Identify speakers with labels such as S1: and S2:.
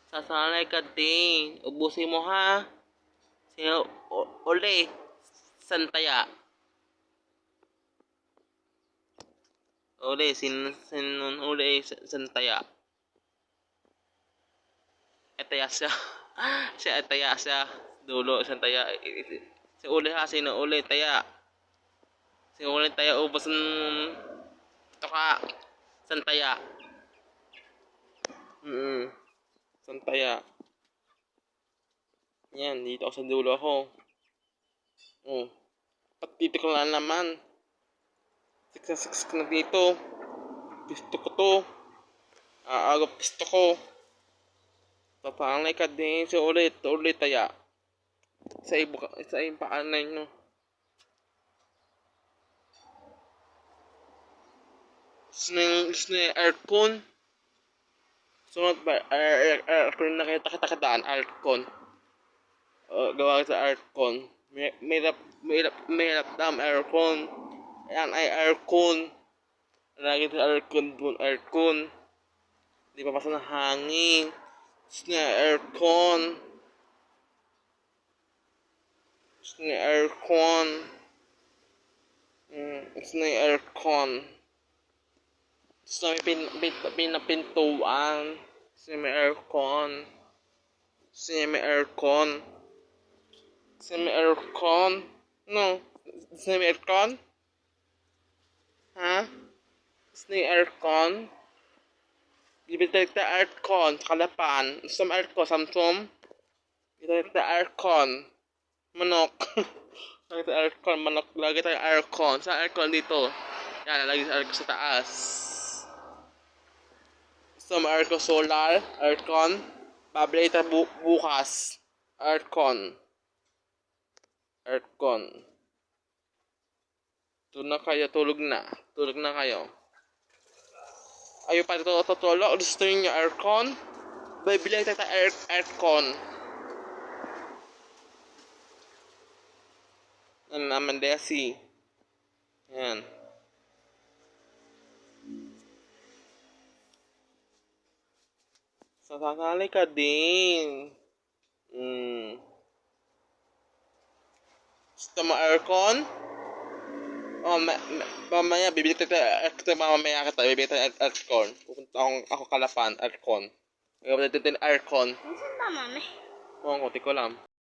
S1: Sasanay ka din. Ubusin mo ha. Sino uli? Santaya. Uli, sin uli santaya. Etaya siya. Siya etaya siya. Dulo santaya. Si uli ha, sino uli taya. Si uli taya ubos ng toka. Santaya. Santaya. Yan, dito ako sa dulo ako. Oh. Pati dito ko lang naman. Siksas ko na dito. Pisto ko to. Aagap pisto ko. Papangay ka din. So ulit taya. Sa ibang paanay nyo. Gusto na yung aircon. Sunod ba? Aircon na kayo takadaan. Aircon. Gawa sa aircon. May dam aircon. Yan ay aircon. Lagi sa aircon dun. Aircon. Di pa pasa ng hangin. Gusto na aircon. Gusto na aircon. Gusto na aircon. Gusto na pinapintuan. Gusto na aircon. Gusto na aircon. Gusto na aircon. No. Gusto na aircon? Ha? Gusto na aircon? Ibig na aircon sa Kalapan. Gusto mo aircon, Samsung? Ibig na aircon. Manok. Lagi tayo aircon, manok. Lagi tayo aircon. Saan aircon dito? Yan, lagi sa aircon sa taas. Gusto mo aircon solar? Aircon? Babalik tayo bukas. Aircon. Aircon. Tulog na kayo, tulog na. Tulog na kayo. Ayaw pa ito tutulog. Gusto nyo aircon? Bibili tayo aircon. Ano naman desi. Yan. Sasakali ka din. Gusto mo aircon? Mamaya, bibili tayo mamaya kita. Bibili tayo aircon. Pupunta ako Kalapan, aircon. Bibili tayo aircon.
S2: Saan ba, mami?
S1: Oo, kunti ko lang.